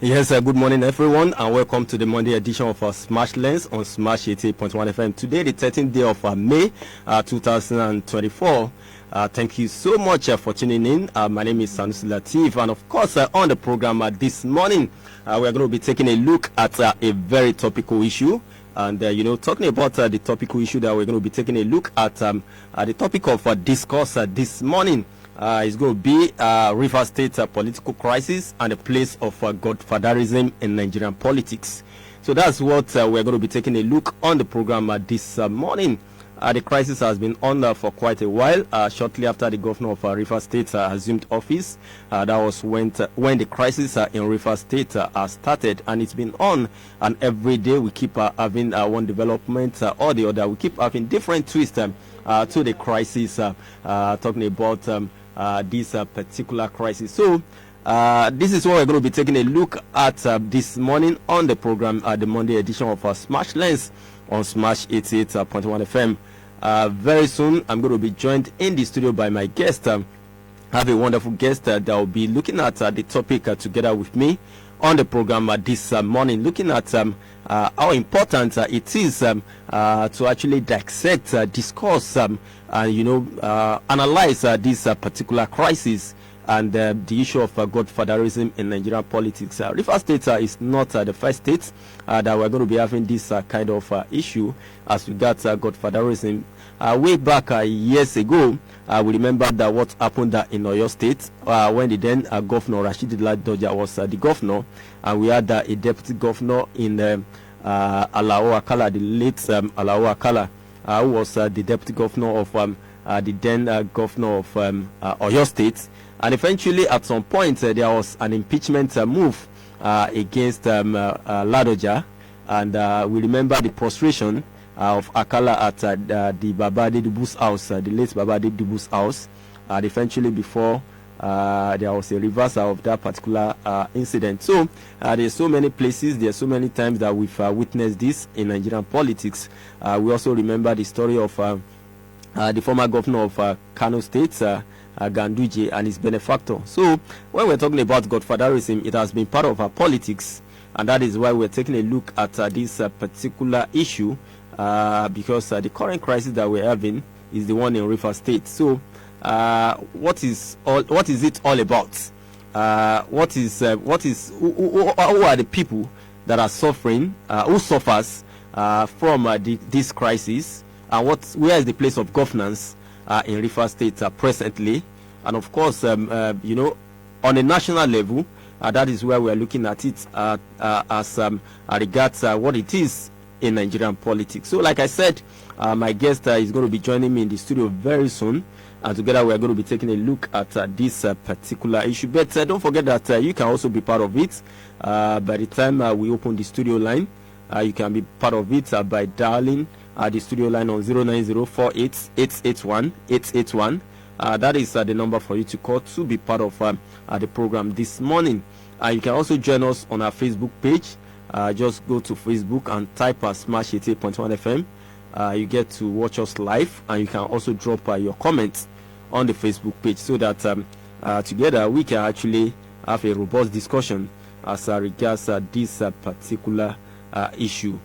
Yes, good morning, everyone, and welcome to the Monday edition of our Smash Lens on Smash 88.1 FM. Today, the 13th day of May 2024. Thank you so much for tuning in. My name is Sanusi Latif, and of course, on the program this morning, we're going to be taking a look at a very topical issue. And, talking about the topical issue that we're going to be taking a look at, the topic of discourse this morning. It's going to be River State political crisis and the place of god-fatherism in Nigerian politics. So that's what we're going to be taking a look on the program this morning. The crisis has been on for quite a while. Shortly after the governor of River State assumed office, that was when the crisis in River State started, and it's been on. And every day we keep having one development or the other. We keep having different twists to the crisis. Talking about this particular crisis. So this is what we're going to be taking a look at this morning on the program, the Monday edition of Smash Lens on Smash 88.1 FM. Very soon I'm going to be joined in the studio by my guest. I have a wonderful guest that will be looking at the topic together with me on the program this morning, looking at how important it is to actually dissect, discuss, and analyze this particular crisis and the issue of godfatherism in Nigerian politics. River State is not the first state that we're going to be having this kind of issue as regards godfatherism. Way back years ago, we remember that what happened in Oyo State when the then governor Rashidi Ladoja was the governor, and we had a deputy governor in Alao Akala, the late Alao Akala, who was the deputy governor of the then governor of Oyo State. And eventually, at some point, there was an impeachment move against Ladoja, and we remember the prostration of Akala at the Babade Dubu's house, the late Babade Dubu's house. And eventually, before there was a reversal of that particular incident. So there's so many places, there's so many times that we've witnessed this in Nigerian politics. We also remember the story of the former governor of Kano State, Ganduje, and his benefactor. So when we're talking about godfatherism, it has been part of our politics, and that is why we're taking a look at this particular issue, because the current crisis that we're having is the one in River State. So what is it all about? Who are the people that are suffering, who suffers from this crisis, and where is the place of governance in River State presently? And of course, on a national level, that is where we are looking at it as regards what it is in Nigerian politics. So like I said, my guest is going to be joining me in the studio very soon, and together we are going to be taking a look at this particular issue. But don't forget that you can also be part of it. By the time we open the studio line, you can be part of it by dialing the studio line on 09048881881. That is the number for you to call to be part of the program this morning. You can also join us on our Facebook page. Just go to Facebook and type Smash 88.1 FM. You get to watch us live, and you can also drop your comments on the Facebook page, so that together we can actually have a robust discussion as regards this particular issue.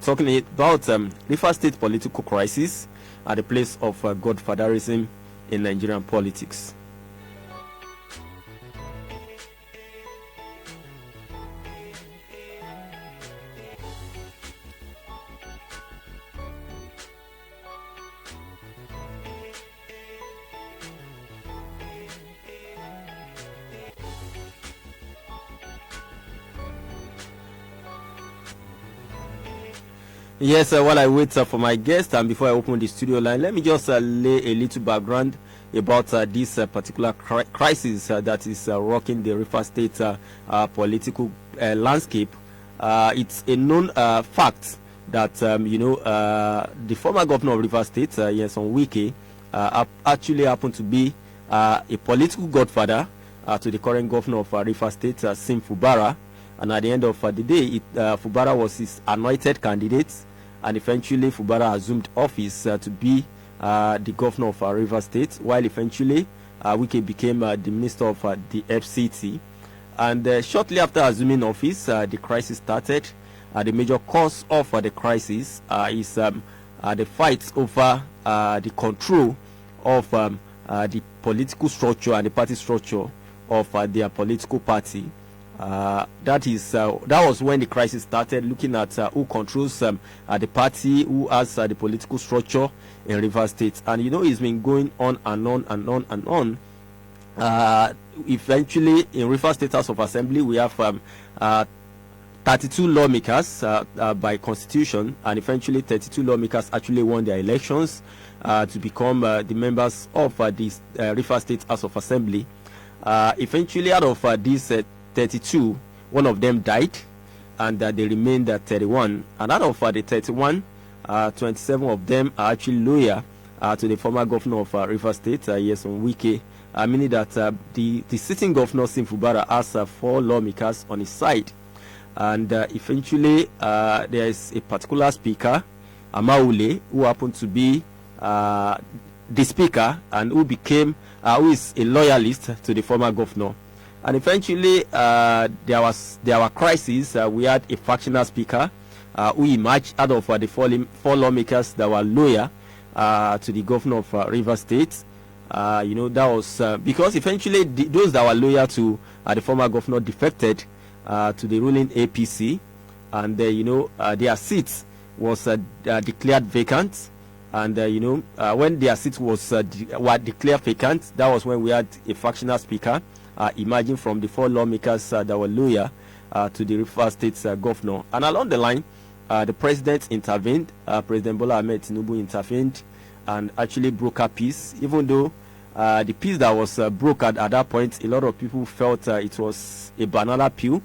Talking about River State political crisis at the place of godfatherism in Nigerian politics. Yes, while I wait for my guest, and before I open the studio line, let me just lay a little background about this particular crisis that is rocking the River State political landscape. It's a known fact that the former governor of River State, Nyesom Wike, actually happened to be a political godfather to the current governor of River State, Sim Fubara. And at the end of the day, Fubara was his anointed candidate, and eventually Fubara assumed office to be the governor of River State, while eventually Wike became the minister of the FCT. And shortly after assuming office, the crisis started. The major cause of the crisis is the fight over the control of the political structure and the party structure of their political party. That was when the crisis started, looking at who controls the party, who has the political structure in Rivers State. And it's been going on and on and on and on. Eventually, in Rivers State House of Assembly, we have 32 lawmakers by constitution, and eventually 32 lawmakers actually won their elections to become the members of this Rivers State House of Assembly. Eventually, out of these 32, one of them died, and they remained 31. And out of the 31, 27 of them are actually loyal to the former governor of Rivers State, Nyesom Wike, meaning that the sitting governor, Sim Fubara, has 4 lawmakers on his side. And eventually, there is a particular speaker, Amaule, who happened to be the speaker and who is a loyalist to the former governor. And eventually, there were crises. We had a factional speaker who emerged out of the 4 lawmakers that were loyal to the governor of Rivers State. That was because eventually those that were loyal to the former governor defected to the ruling APC, and their seats was declared vacant. And when their seats were declared vacant, that was when we had a factional speaker emerging from the 4 lawmakers that were loyal to the Rivers State governor. And along the line, the president intervened. President Bola Ahmed Tinubu intervened and actually brokered peace, even though the peace that was brokered at that point, a lot of people felt it was a banana peel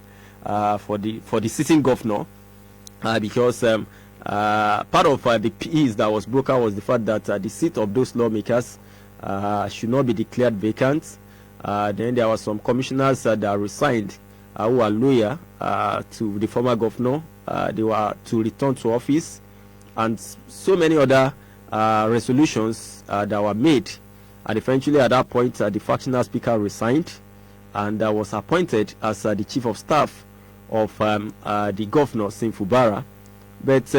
for the sitting governor, because part of the peace that was brokered was the fact that the seat of those lawmakers should not be declared vacant. Then there were some commissioners that resigned who were loyal to the former governor. They were to return to office, and so many other resolutions that were made. And eventually, at that point, the factional speaker resigned and was appointed as the chief of staff of the governor, Sim Fubara. But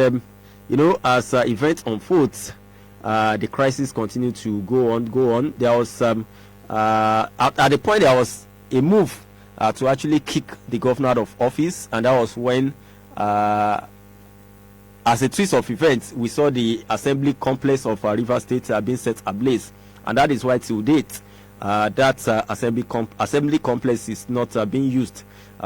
as events unfolds, the crisis continued to go on. There was at the point there was a move to actually kick the governor out of office, and that was when, as a twist of events, we saw the assembly complex of Rivers State being set ablaze, and that is why till date that assembly complex is not being used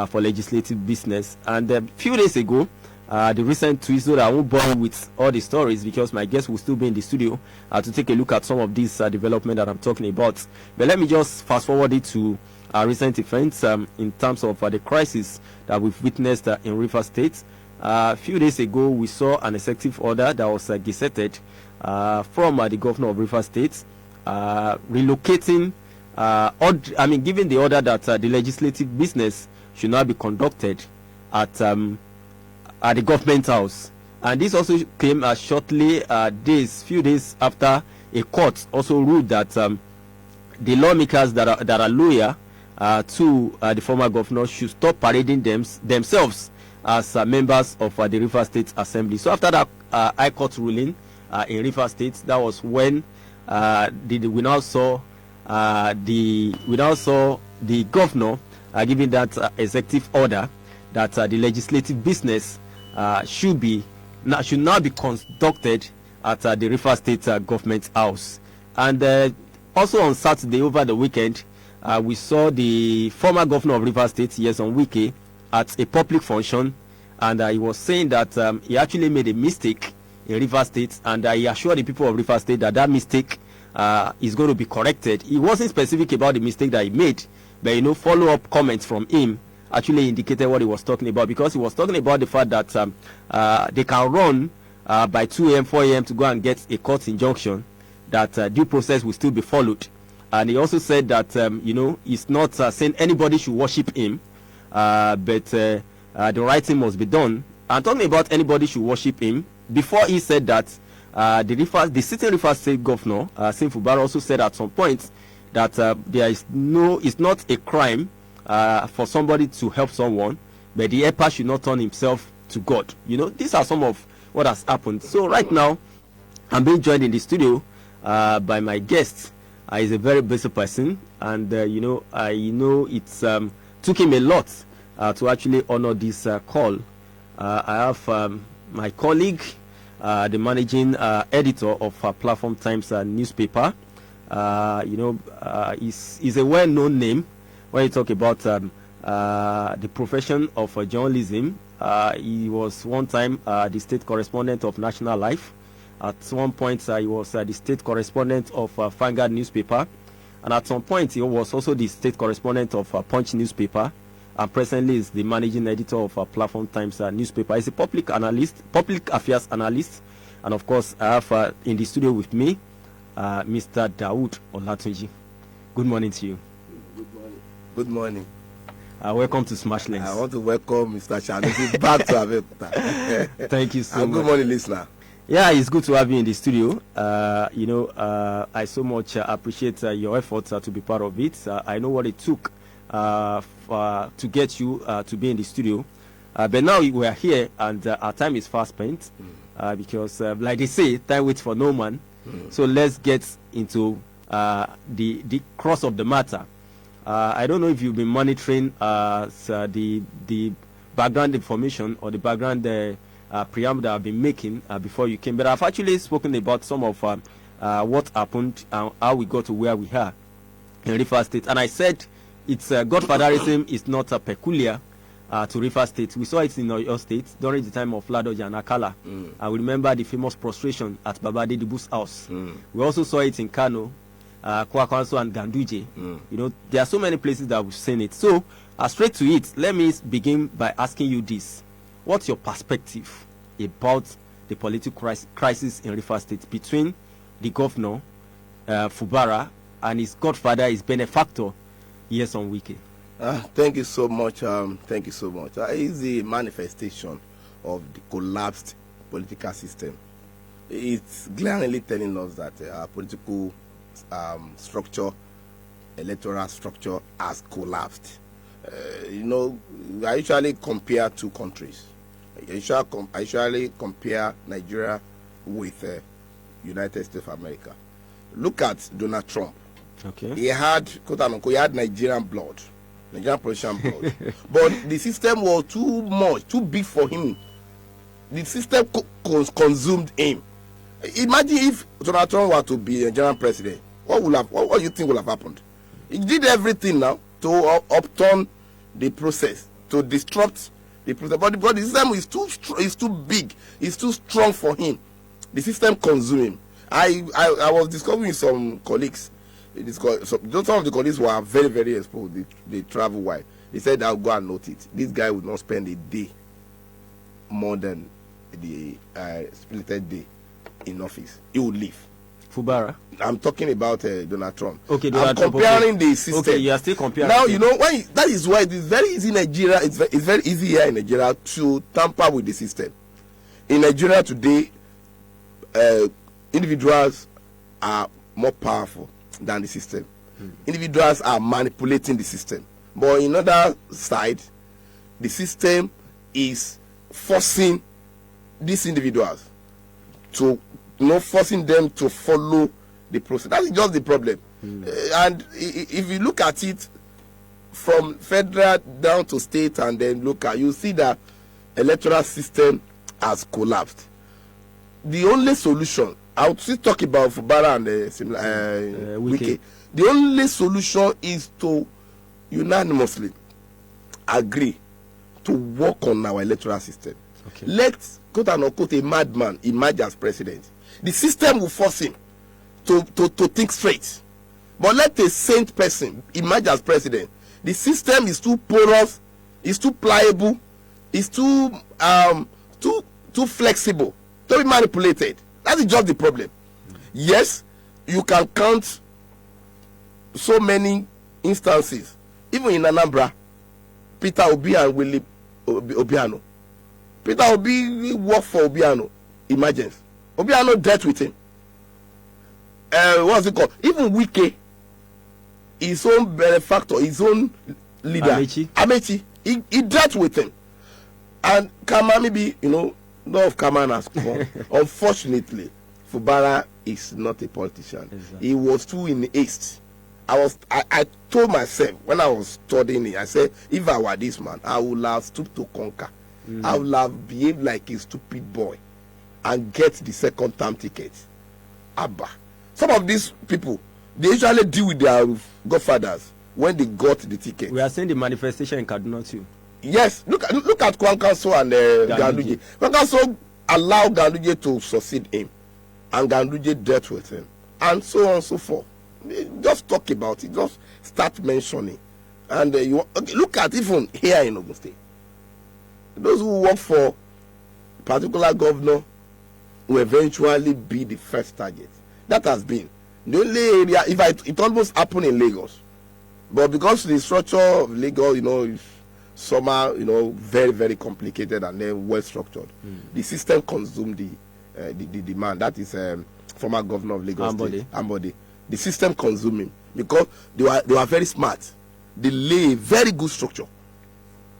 for legislative business. And a few days ago, the recent twist, so that I won't bore with all the stories because my guests will still be in the studio to take a look at some of these development that I'm talking about. But let me just fast forward it to recent events in terms of the crisis that we've witnessed in Rivers State. A few days ago, we saw an executive order that was gazetted from the governor of Rivers State, relocating, giving the order that the legislative business should not be conducted at the government house. And this also came shortly, few days after a court also ruled that the lawmakers that are loyal to the former governor should stop parading themselves as members of the Rivers State Assembly. So after that High Court ruling in Rivers State, that was when we now saw the governor giving that executive order that the legislative business should now be conducted at the Rivers State government house. And also on Saturday over the weekend, we saw the former governor of Rivers State, Nyesom Wike, at a public function, and he was saying that he actually made a mistake in Rivers State, and he assured the people of Rivers State that mistake is going to be corrected. He wasn't specific about the mistake that he made, but follow-up comments from him actually indicated what he was talking about, because he was talking about the fact that they can run by 2 a.m., 4 a.m. to go and get a court injunction, that due process will still be followed. And he also said that, he's not saying anybody should worship him, but the right thing must be done. And talking about anybody should worship him, before he said that, the sitting Rivers State governor, Sim Fubara, also said at some point that it's not a crime for somebody to help someone, but the helper should not turn himself to God. These are some of what has happened. So right now, I'm being joined in the studio by my guest. He's a very busy person, and I know it's took him a lot to actually honor this call. I have my colleague, the managing editor of Platform Times newspaper. He's a well-known name when you talk about the profession of journalism. He was one time the state correspondent of National Life. At one point, he was the state correspondent of Vanguard newspaper. And at some point, he was also the state correspondent of Punch newspaper. And presently is the managing editor of Platform Times newspaper. He's a public affairs analyst. And of course, I have in the studio with me Mr. Dawood Olatunji. Good morning to you. Good morning. Welcome to Smash Lens. I want to welcome Mr. Shanusi back to Abeokuta. Thank you so much. Good morning, listener. Yeah, it's good to have you in the studio. I so much appreciate your efforts to be part of it. I know what it took to get you to be in the studio. But now we are here, and our time is fast spent because, like they say, time waits for no man. So let's get into the cross of the matter. I don't know if you've been monitoring the background information or the background preamble that I've been making before you came, but I've actually spoken about some of what happened and how we got to where we are in Rivers State. And I said it's god-fatherism is not peculiar to Rivers State. We saw it in your state during the time of Ladoja and Akala. And we remember the famous prostration at Babade Dibu's house. We also saw it in Kano, Kwakwanso and Ganduje. There are so many places that we've seen it. So straight to it, let me begin by asking you this. What's your perspective about the political crisis in Rivers State between the governor, Fubara, and his godfather, his benefactor, Nyesom Wike? Thank you so much. Thank you so much. It's the manifestation of the collapsed political system. It's glaringly telling us that our political structure, electoral structure, has collapsed. I usually compare two countries. I usually compare Nigeria with United States of America. Look at Donald Trump. Okay. He had, quote unquote, he had Nigerian blood, Nigerian politician blood. But the system was too much, too big for him. The system consumed him. Imagine if Donald Trump were to be a Nigerian president. What do you think would have happened? He did everything now to upturn the process, to disrupt the process. But the system is too big, it's too strong for him. The system consumed him. I was discussing with some colleagues. Some of the colleagues were very, very exposed. They travel wide. They said, I'll go and note it. This guy would not spend a day more than the splitted day in office. He would leave. Fubara. I'm talking about Donald Trump. Okay, I'm comparing the system. Okay, you are still comparing. Now, that is why it is very easy in Nigeria. It's very easy here in Nigeria to tamper with the system. In Nigeria today, individuals are more powerful than the system. Individuals are manipulating the system. But in other side, the system is forcing these individuals to forcing them to follow the process. That's just the problem. And if you look at it from federal down to state and then local, you see that electoral system has collapsed. The only solution, I would still talk about Fubara and Wike. The only solution is to unanimously agree to work on our electoral system. Okay. Let, quote unquote, a madman emerge as president. The system will force him to think straight. But let a saint person emerge as president. The system is too porous, it's too pliable, it's too flexible to be manipulated. That is just the problem. Yes, you can count so many instances. Even in Anambra, Peter Obi and Willie Obiano. Peter Obi worked for Obiano, emergence. Obiano dealt with him. What's it called? Even Wike, his own benefactor, his own leader, Amechi, he dealt with him. And Kama, maybe, no of Kama has come. Unfortunately, Fubara is not a politician. Exactly. He was too in haste. I told myself when I was studying it, I said, if I were this man, I would have stooped to conquer. I would have behaved like a stupid boy and get the second term ticket. Abba. Some of these people, they usually deal with their godfathers when they got the ticket. We are seeing the manifestation in Kaduna too. Yes, look at Kwankanso and Ganduje. Kwankanso allowed Ganduje to succeed him, and Ganduje dealt with him, and so on and so forth. Just talk about it, just start mentioning. And look at even here in Ogun State. Those who work for a particular governor will eventually be the first target. That has been the only area. It almost happened in Lagos, but because the structure of Lagos, is somehow, very, very complicated and then well structured. The system consumed the demand. That is former governor of Lagos State, Ambode. The system consumed him because they were very smart. They lay very good structure.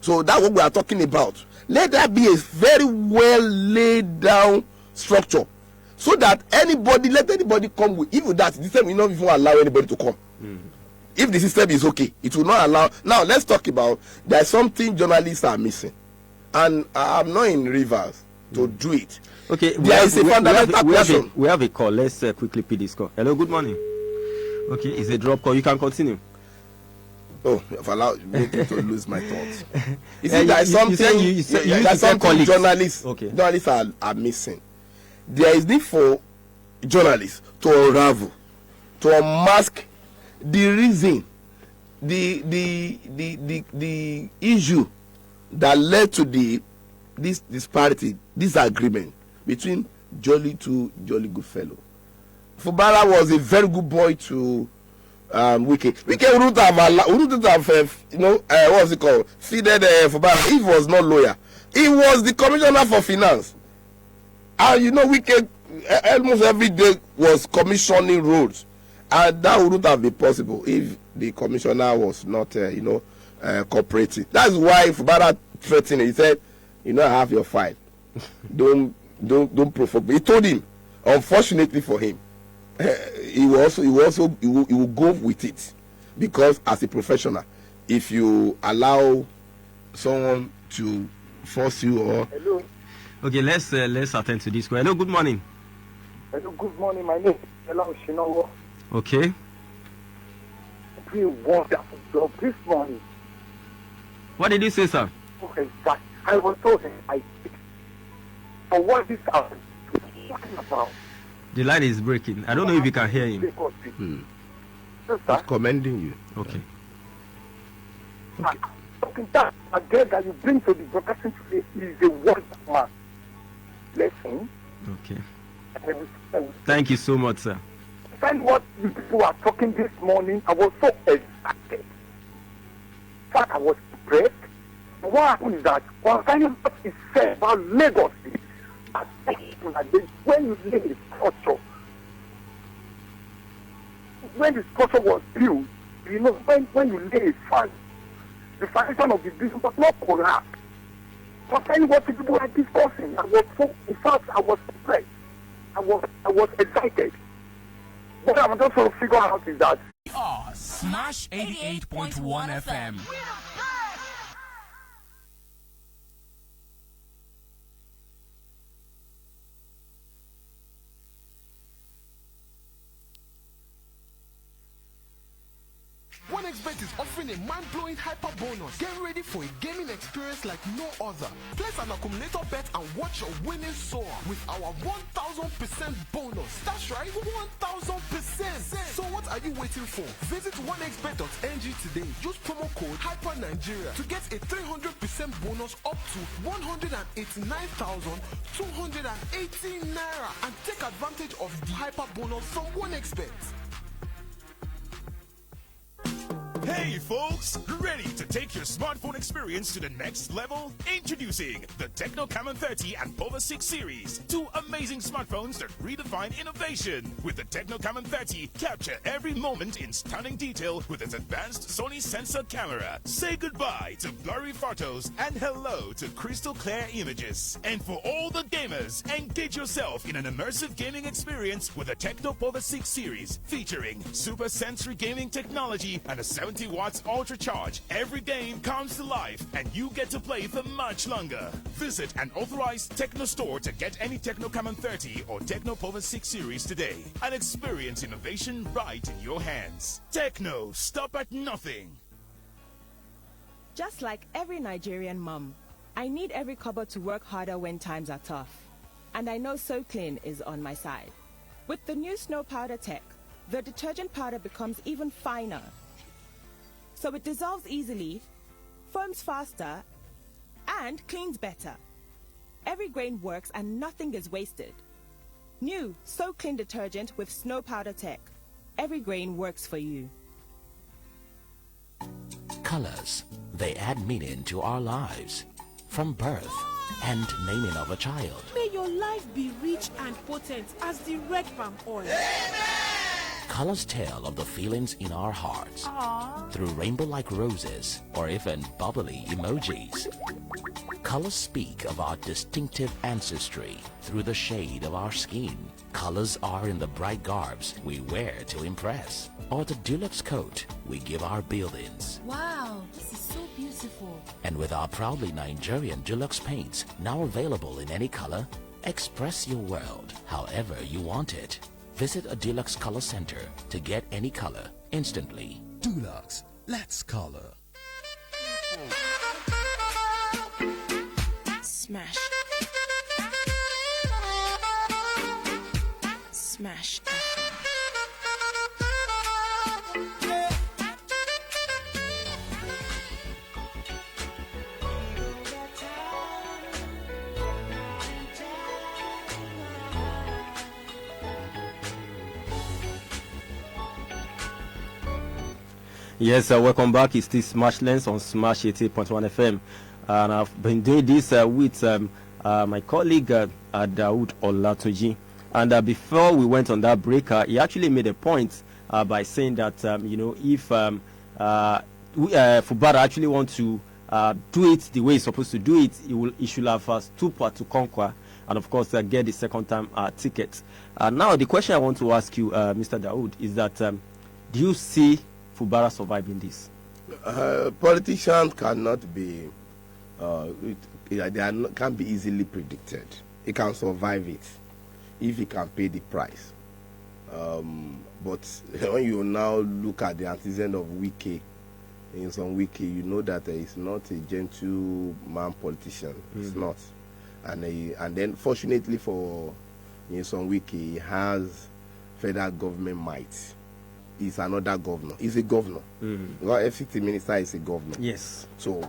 So that's what we are talking about. Let there be a very well laid down structure, so that let anybody come with. Even that the system will not even allow anybody to come. If the system is okay, it will not allow. Now let's talk about there's something journalists are missing, and I'm not in Rivers to do it. Okay, we have a call. Let's quickly pick this call. Hello, good morning. Okay, it's a drop call. You can continue. Oh, you've allowed me to lose my thoughts. You see, there's something journalists are missing. There is need for journalists to unravel, to unmask the reason, the issue that led to this disparity, this agreement between Jolly good fellow. Fubara was a very good boy to Wike. Wike wouldn't have what's it called? Feeded Fubara if he was not lawyer. He was the commissioner for finance. And Wike almost every day was commissioning roads. And that wouldn't have been possible if the commissioner was not, cooperating. That's why Fubara threatened him. He said, I have your file. Don't provoke me. He told him, unfortunately for him, he will go with it, because as a professional, if you allow someone to force you or hello. Okay, let's attend to this. Hello, good morning. Hello, good morning. My name is Ella Oshinowo. Okay. Pretty wonderful job this morning. What did you say, sir? Okay, that I was told I for what this is talking about. The line is breaking. I don't know if you can hear him. He's commending you. Okay. That again that you bring to the broadcasting today is a wonderful man. Lesson. Okay. Thank you so much, sir. Find what you people are talking this morning. I was so excited. In fact, I was impressed. But what happened is that concerning what is said about Lagos, when you lay the structure, when the structure was built, when you lay a fund, the foundation of the building was not collapsed. Concerning what people are discussing, I was so, in fact, I was impressed. I was excited. What I'm just trying to figure out is that Smash 88.1 FM. OneXBet is offering a mind-blowing hyper bonus. Get ready for a gaming experience like no other. Place an accumulator bet and watch your winnings soar with our 1000% bonus. That's right, 1000%. So what are you waiting for? Visit onexbet.ng today. Use promo code HYPERNIGERIA to get a 300% bonus up to 189,218 naira and take advantage of the hyper bonus from OneXBet. Hey folks, ready to take your smartphone experience to the next level? Introducing the Tecno Camon 30 and Power 6 series. Two amazing smartphones that redefine innovation. With the Tecno Camon 30, capture every moment in stunning detail with its advanced Sony sensor camera. Say goodbye to blurry photos and hello to crystal clear images. And for all the gamers, engage yourself in an immersive gaming experience with the Tecno Power 6 series, featuring super sensory gaming technology and a 70 watts ultra charge. Every game comes to life and you get to play for much longer. Visit an authorized Tecno store to get any Tecno Camon 30 or Tecno Power 6 series today and experience innovation right in your hands. Tecno, stop at nothing. Just like every Nigerian mum, I need every cupboard to work harder when times are tough. And I know So Clean is on my side. With the new Snow Powder Tech, the detergent powder becomes even finer. So it dissolves easily, foams faster, and cleans better. Every grain works and nothing is wasted. New So Clean detergent with Snow Powder Tech. Every grain works for you. Colors, they add meaning to our lives. From birth and naming of a child. May your life be rich and potent as the red palm oil. Colors tell of the feelings in our hearts. Through rainbow-like roses or even bubbly emojis. Colors speak of our distinctive ancestry through the shade of our skin. Colors are in the bright garbs we wear to impress, or the deluxe coat we give our buildings. Wow, this is so beautiful. And with our proudly Nigerian deluxe paints now available in any color, express your world however you want it. Visit a Deluxe Color Center to get any color instantly. Deluxe, let's color. Smash. Smash. Yes, welcome back. It's still Smash Lens on Smash 88.1 FM. And I've been doing this with my colleague Daoud Olatunji. And before we went on that break, he actually made a point by saying that, if Fubara actually want to do it the way he's supposed to do it, he should have stooped to conquer and, of course, get the second time ticket. Now, the question I want to ask you, Mr. Daoud, is that do you see Fubara surviving this? Politicians cannot be, can't be easily predicted. He can survive it if he can pay the price. But when you now look at the antecedent of Wike, in some Wike, you know that he's not a gentleman politician. He's not. And then, fortunately for some Wike, he has federal government might. He's another governor. He's a governor. FCT minister is a governor. Yes. So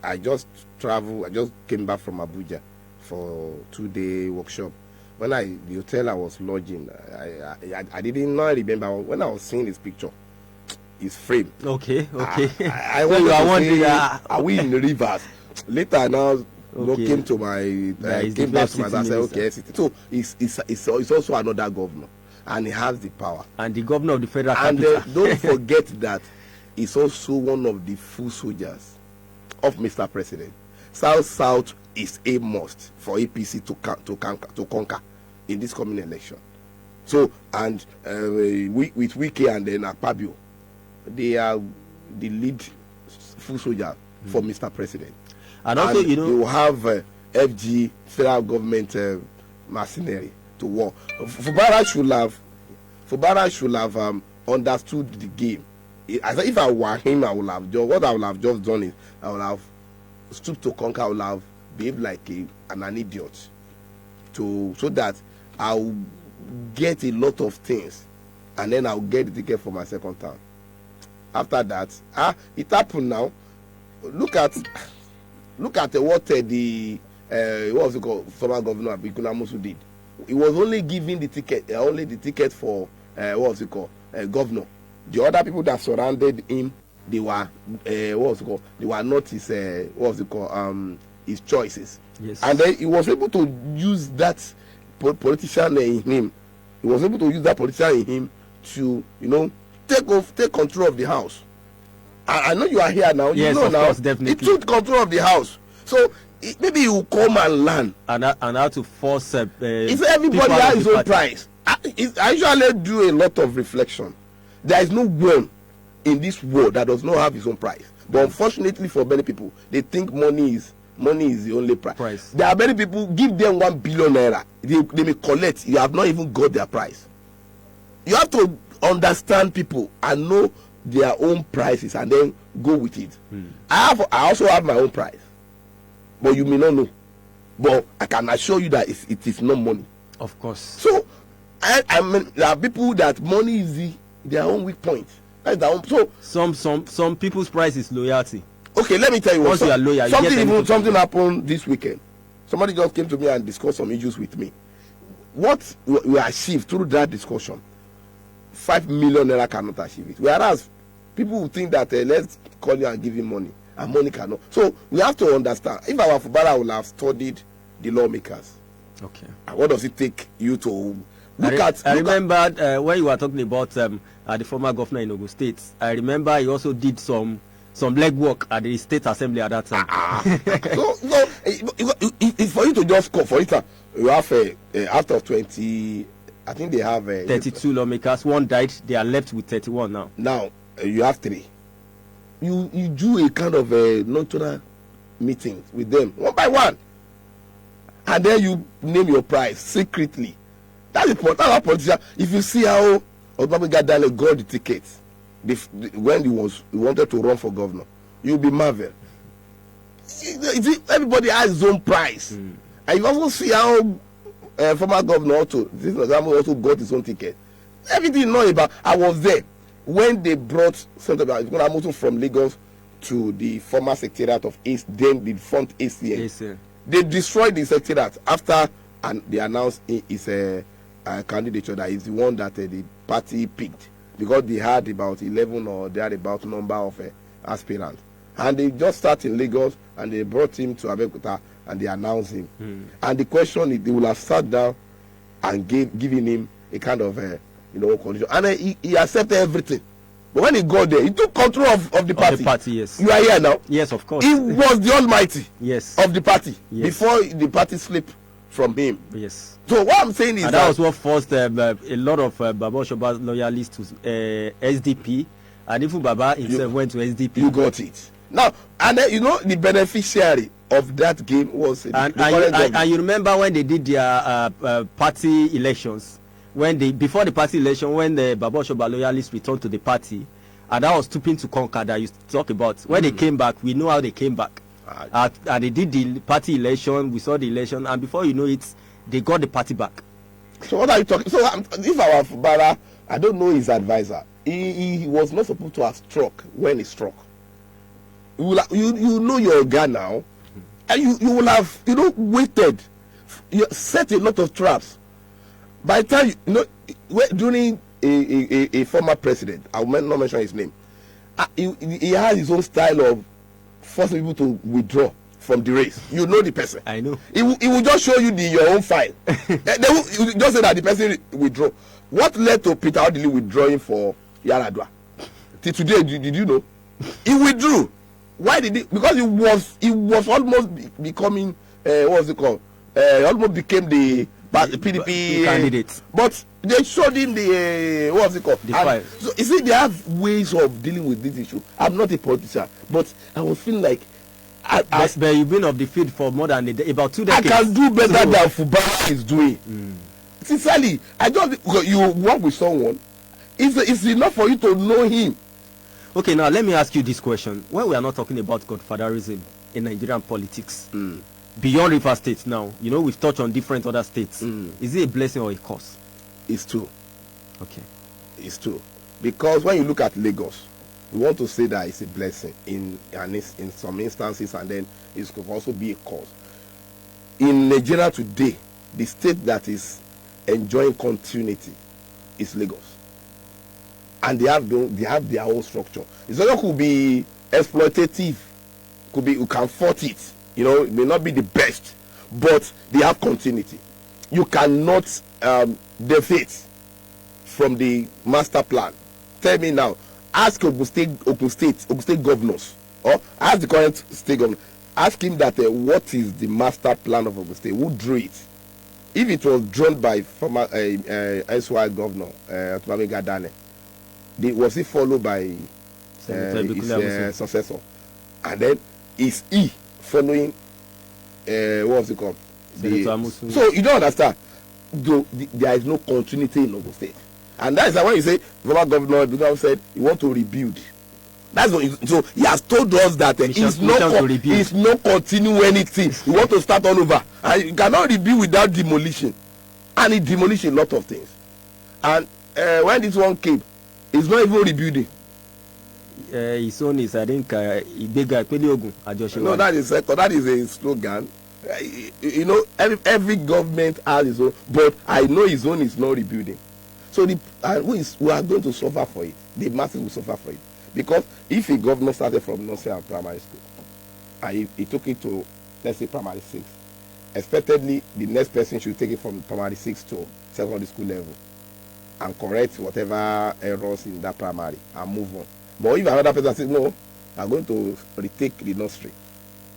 I just traveled. I just came back from Abuja for 2-day workshop. When the hotel I was lodging, I didn't know. I remember when I was seeing his picture, his frame. Okay. I so you are wondering, are we in the rivers? Later now. Came to my came back to my I said, okay, so it's also another governor. And he has the power. And the governor of the federal capital. And don't forget that he's also one of the full soldiers of Mr. President. South is a must for APC to conquer in this coming election. So, and with Wike and then Akpabio, they are the lead full soldier for Mr. President. And also, you will have FG, federal government mercenary to war. Fubara should have understood the game. If I were him, I would have just, what I would have just done is I would have stooped to conquer. I would have behaved like an idiot, so that I'll get a lot of things, and then I'll get the ticket for my second term. After that, it happened now. Look at what the what was it called, former governor Abikuna Musu did. He was only giving the ticket, for what was it called, governor. The other people that surrounded him they were what was it called? They were not his what was it called? His choices. Yes. And then he was able to use that politician in him. He was able to use that politician in him to, take control of the house. I know you are here now. Yes, you know of now. course, definitely. He took control of the house. So maybe he will come and learn. And how to force. If everybody has his own price, I usually do a lot of reflection. There is no one in this world that does not have his own price. But unfortunately for many people, they think money is the only price. There are many people, give them 1 billion naira, they may collect. You have not even got their price. You have to understand people and know their own prices and then go with it. I also have my own price, but you may not know. But I can assure you that it is not money. Of course. So I mean, there are people that money is their own weak point. That's their own. So some people's price is loyalty. Okay, let me tell you what. Once you are loyal, something happened this weekend. Somebody just came to me and discussed some issues with me. What we achieved through that discussion, 5 million naira cannot achieve it. Whereas people will think that let's call you and give him money, and money cannot. So we have to understand. If our Fubara will have studied the lawmakers, okay, what does it take you to I remember when you were talking about the former governor in Ogun State. I remember he also did some legwork at the State Assembly at that time. So it's for you to just call. For instance, you have out of 20, I think they have 32 lawmakers. One died. They are left with 31 now. Now you have 3. You do a kind of a nocturnal meeting with them one by one, and then you name your price secretly. That's important. That's politician. If you see how Obama Daniel got the ticket when he wanted to run for governor, you'll be marveled. Everybody has his own price, and you also see how former governor also got his own ticket. Everything you know about. I was there when they brought Senator from Lagos to the former secretariat of ACE, then the front ACN. They destroyed the secretariat after and they announced his candidature that is the one that the party picked, because they had about 11 or they had about number of aspirants, and they just started in Lagos and they brought him to Abeokuta and they announced him. And the question is, they will have sat down and given him a kind of condition, and he accepted everything. But when he got there, he took control of the party. Of the party, yes. You are here now. Yes, of course. He was the almighty, yes, of the party, yes, before the party slipped from him. Yes. So what I'm saying is that was what forced a lot of Baba Oshoba's loyalists to SDP, and even Baba himself went to SDP. You got it. Now, and then, the beneficiary of that game was and you remember when they did their party elections, before the party election, when the Baba Oshoba loyalists returned to the party, and that was stooping to conquer that you talk about. When they came back, we know how they came back. And they did the party election, we saw the election, and before you know it, they got the party back. So what are you talking? So if our Fubara, I don't know his advisor, he was not supposed to have struck when he struck. You know your guy now, and you will have waited, you set a lot of traps. By the time during a former president, I will not mention his name, he has his own style of forcing people to withdraw from the race. You know the person. I know. He will just show you your own file. They will just say that the person withdraw. What led to Peter Odili withdrawing for Yaradua? Till today, did you know? He withdrew. Why did he? Because he was almost becoming what's it called? Almost became the PDP candidate. But they showed him the what's it called? The file. So you see, they have ways of dealing with this issue. I'm not a politician, but I was feeling like but you've been off the field for more than about 2 decades. I can do better than Fubara is doing. Sincerely, you work with someone. It's enough for you to know him. Okay, now let me ask you this question. When we are not talking about godfatherism in Nigerian politics, beyond River State now, we've touched on different other states. Is it a blessing or a curse? It's true. Okay. It's true. Because when you look at Lagos, we want to say that it's a blessing in some instances, and then it could also be a cause. In Nigeria today, the state that is enjoying continuity is Lagos. and they have their own structure. The structure could be exploitative, could be, you can fault it, it may not be the best, but they have continuity. You cannot deviate from the master plan. Tell me now, ask Ogun State governors, or ask the current state governor, ask him that what is the master plan of Ogun State, who drew it? If it was drawn by former SY governor Otumami Gadane, was it followed by his successor? And then is he following what's it called? So you don't understand. There is no continuity in Ogun State, and that is why you say former governor said he want to rebuild. That's what so he has told us that he's not continue anything. He want to start all over, and you cannot rebuild without demolition, and he demolished a lot of things. And when this one came, he's not even rebuilding. His own is, I think, no, that is a slogan. Every government has its own, but I know his own is not rebuilding. So we are going to suffer for it. The masses will suffer for it. Because if a governor started from nursery and primary school, and he took it to, let's say, primary 6, expectedly the next person should take it from primary 6 to secondary school level and correct whatever errors in that primary and move on. But if another person says, no, I'm going to retake the nursery,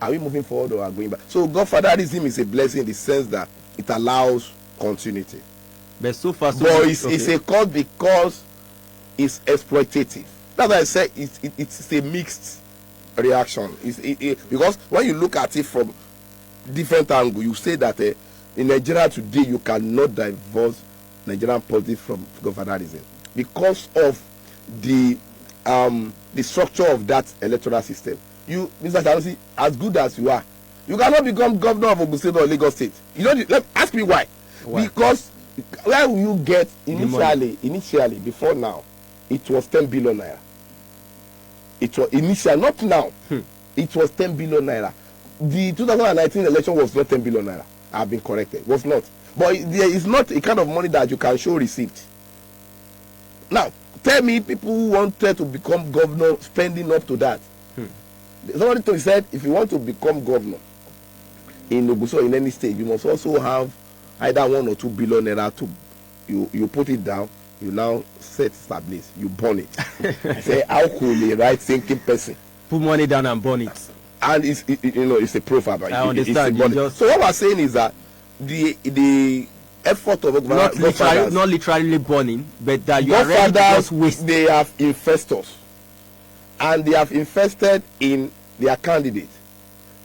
are we moving forward or are we going back? So godfatherism is a blessing in the sense that it allows continuity. But so far, it's a cause because it's exploitative. That's why I say it's a mixed reaction. Because when you look at it from different angles, you say that in Nigeria today you cannot divorce Nigerian politics from godfatherism because of the structure of that electoral system. You, Mr. Chanusi, as good as you are, you cannot become governor of Ogun State or Lagos State. Ask me why. Because where will you get initially before now? It was 10 billion naira. It was initial, not now. It was 10 billion naira. The 2019 election was not 10 billion naira. I have been corrected. It was not. But there is not a kind of money that you can show receipt. Now, tell me people who wanted to become governor spending up to that. Somebody said if you want to become governor in Oguso in any state, you must also have either 1 or 2 billion naira to you put it down. You now set establish, you burn it. I say, how could a right thinking person put money down and burn it? And it's a proverb. I understand. So what we're saying is that the effort of not literally burning, but that you are ready to just waste. They have investors, and they have invested in their candidate.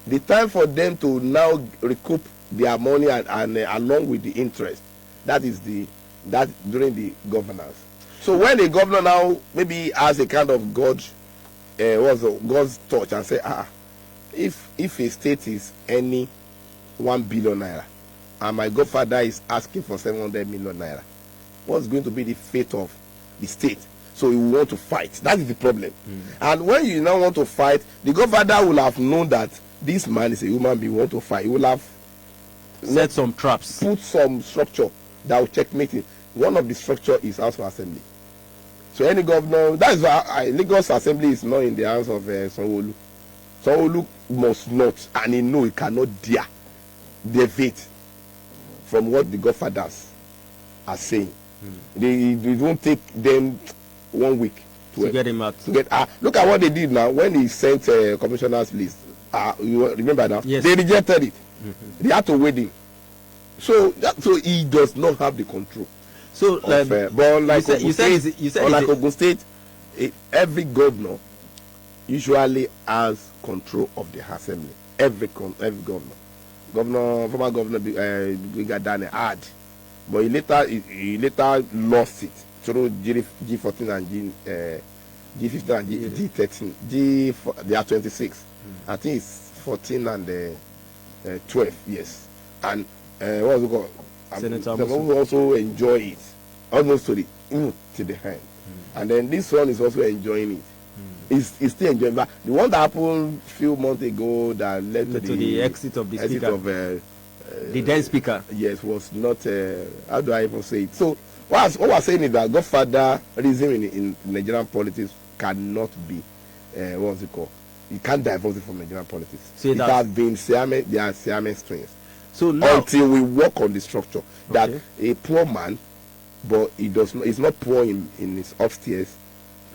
The time for them to now recoup their money and along with the interest, that during the governance. So when the governor now maybe has a kind of God's touch and say, if a state is any 1 billion naira and my godfather is asking for 700 million naira, what's going to be the fate of the state? So you want to fight. That is the problem. And when you now want to fight, the godfather will have known that this man is a human being, want to fight. He will have set some traps, put some structure that will checkmate it. One of the structure is House of Assembly. So any governor, that is why Lagos Assembly is not in the hands of Sanwo-Olu. Sanwo-Olu must not, and he know he cannot dare deviate from what the godfathers are saying. They won't take them 1 week to get him out. Look at what they did now when he sent commissioners list. You remember now? Yes. They rejected it. They had to wait him. So he does not have the control. So but like Ogun State, every governor usually has control of the assembly. Every governor. Former governor Gadane had, but he later lost it through G14 and G15 and G13. They are 26. I think it's 14 and 12. Yes, and what's it called? Senator will also enjoy it almost to the end. And then this one is also enjoying it. He's still enjoying, but the one that happened a few months ago that led to the exit of the speaker, the then speaker, yes, was not how do I even say it? So what we're saying is that godfatherism in Nigerian politics cannot be what's it called? You can't divorce it from Nigerian politics. So it has been they are Siamese twins. So now, until we work on the structure, that a poor man, but he's not poor in his upstairs.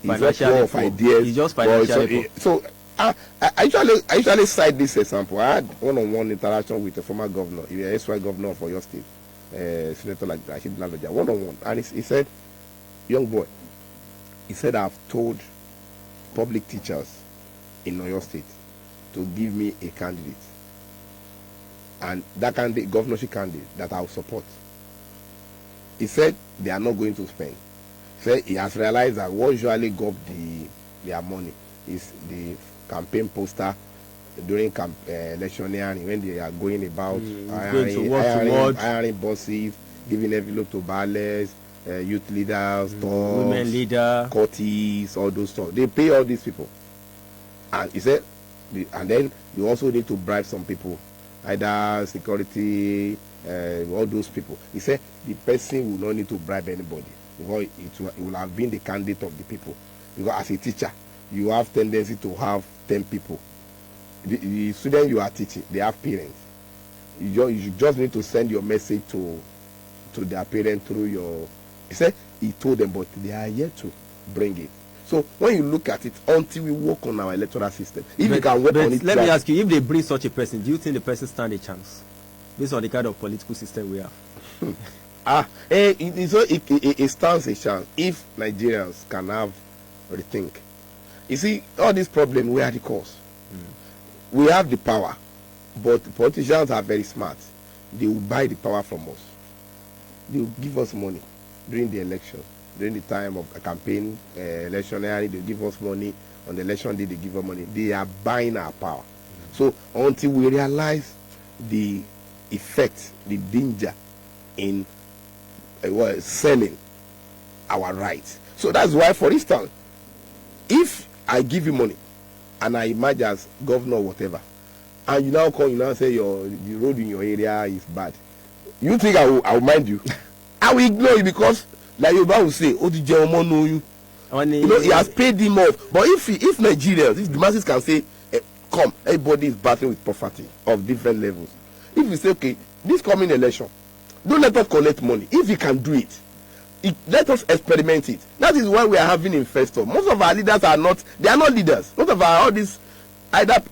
He's not poor of ideas. He's just financially poor. So I usually cite this example. I had one-on-one interaction with a former governor, a SY governor for your state, Senator like Rashid Laloja, one-on-one, and he said, young boy, he said, I've told public teachers in Oyo State to give me a candidate, and that candidate, governorship candidate, that I'll support. He said they are not going to spend. He said he has realized that what usually got their money is the campaign poster during electioneering, when they are going about hiring bosses, giving envelope to ballers, youth leaders, women leader, courties, all those stuff. They pay all these people. And he said, and then you also need to bribe some people, either security, all those people. He said the person will not need to bribe anybody, because it will have been the candidate of the people. Because as a teacher, you have tendency to have 10 people. The students you are teaching, they have parents. You just need to send your message to their parents through your. He said he told them, but they are yet to bring it. So when you look at it, until we work on our electoral system, if we can work on it. Let me ask you, if they bring such a person, do you think the person stand a chance based on the kind of political system we have? It stands a chance if Nigerians can have rethink. You see, all these problems, we are the cause. We have the power, but the politicians are very smart. They will buy the power from us. They will give us money during the election. During the time of a campaign, electionary, they give us money. On the election day, they give us money. They are buying our power. So until we realize the effect, the danger in selling our rights. So that's why, for instance, if I give you money and I emerge as governor or whatever, and you now come, you now say the road in your area is bad, you think I will mind you? I will ignore you, because like your will say, oh, the gentleman know you. He has paid him off. But if Nigerians, if the masses can say, come, everybody is battling with poverty of different levels. If we say, okay, this coming election, don't let us collect money. If we can do it, let us experiment it. That is why we are having investors. Most of our leaders are not leaders. Most of all these, either at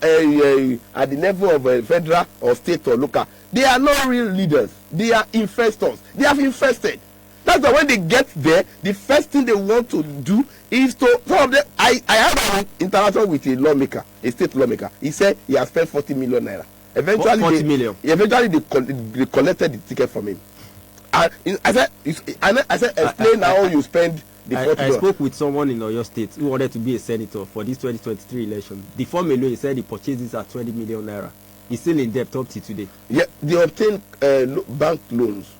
the level of federal or state or local, they are not real leaders. They are investors. They have invested. That's why when they get there, the first thing they want to do is to. Some of them, I had an interaction with a lawmaker, a state lawmaker. He said he has spent 40 million naira. Eventually, 40 million. Eventually, they collected the ticket from him. And I said, explain how you spend the 40 I spoke with someone in Oyo State who wanted to be a senator for this 2023 election. The form alone, he said he purchased this at 20 million naira. He's still in debt up to today. Yeah, they obtain bank loans,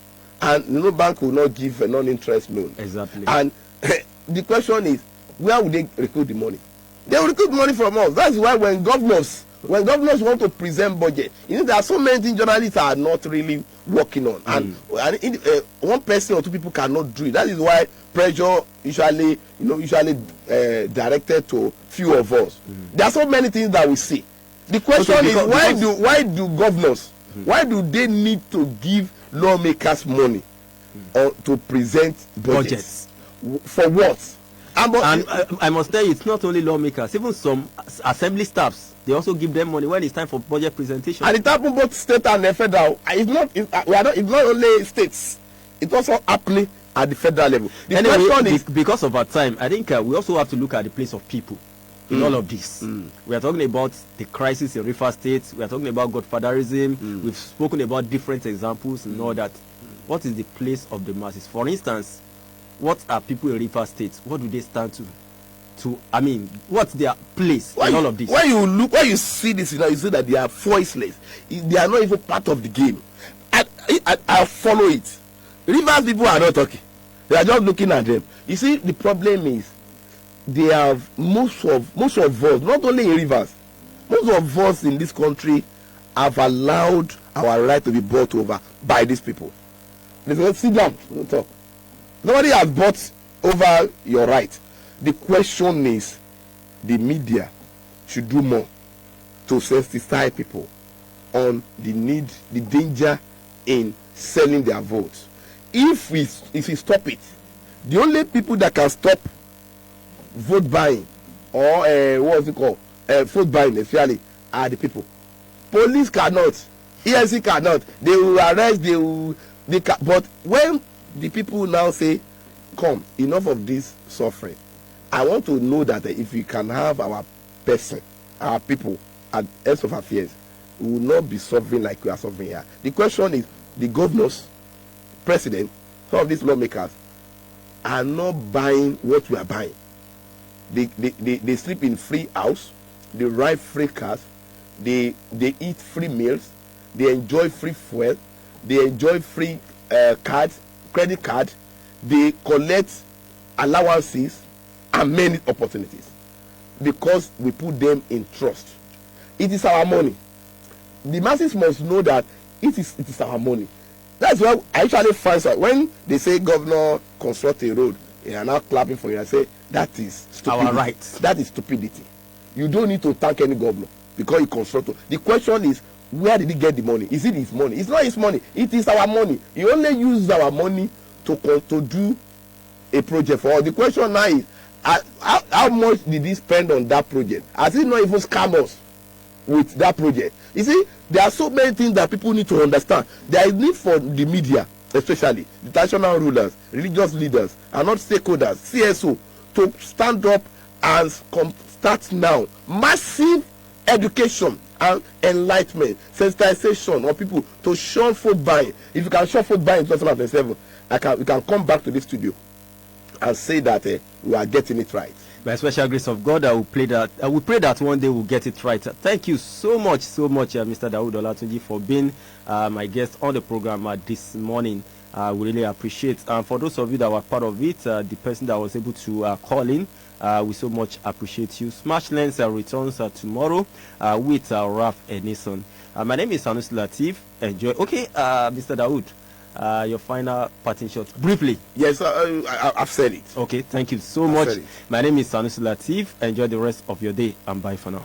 and no bank will not give a non-interest loan. Exactly. And the question is, where would they recruit the money? They will recruit money from us. That's why when governors want to present budget, there are so many things journalists are not really working on, and one person or two people cannot do it. That is why pressure usually directed to few of us. There are so many things that we see. The question is, why do governors, why do they need to give lawmakers money to present budgets? For what? And I must tell you, it's not only lawmakers, even some assembly staffs, they also give them money when it's time for budget presentation. And it happens both state and federal. It's not only states, it's also happening at the federal level. The question is, because of our time, I think we also have to look at the place of people in all of this. We are talking about the crisis in River State. We are talking about godfatherism. We've spoken about different examples and all that. What is the place of the masses? For instance, what are people in River State? What do they stand to? What's their place in all of this? When you see this, you see that they are voiceless. They are not even part of the game. I follow it. Rivers people are not talking. They are just looking at them. You see, the problem is they have most of us, not only in Rivers, most of us in this country have allowed our right to be brought over by these people. They say, sit down, don't talk. Nobody has bought over your right. The question is, the media should do more to sensitize people on the need, the danger in selling their votes. If we stop it, the only people that can stop vote buying or what's it called, vote buying especially, are the people. Police cannot, ESC cannot. They will arrest. But when the people now say, "Come, enough of this suffering," I want to know that if we can have our person, our people at heads of affairs, we will not be suffering like we are suffering here. The question is, the governors, president, some of these lawmakers are not buying what we are buying. They sleep in free house, they ride free cars, they eat free meals, they enjoy free fuel, they enjoy free cards, credit card, they collect allowances and many opportunities because we put them in trust. It is our money. The masses must know that it is our money. That's why I actually find out when they say governor construct a road, they are now clapping for you. I say that is stupidity. Our right. That is stupidity. You don't need to thank any governor because he constructed. The question is, where did he get the money? Is it his money? It's not his money. It is our money. He only uses our money to do a project for us. The question now is, how much did he spend on that project? Has he not even scam us with that project? You see, there are so many things that people need to understand. There is need for the media, especially the traditional rulers, religious leaders, and not stakeholders, CSO, to stand up and start now massive education and enlightenment, sensitization of people to shun food buying. If you can shun food buying in 2027, we can come back to this studio and say that we are getting it right. By special grace of God, I will pray that one day we'll get it right. Thank you so much, Mr. Dawood Olatunji, for being my guest on the program this morning. We really appreciate. And for those of you that were part of it, the person that was able to call in, we so much appreciate you. Smash Lens returns tomorrow with Ralph Enison. My name is Sanusi Latif. Enjoy. Okay, Mr. Dawood. Your final parting shot, briefly. Yes, I've said it. Okay, thank you so much. My name is Sanusi Latif. Enjoy the rest of your day and bye for now.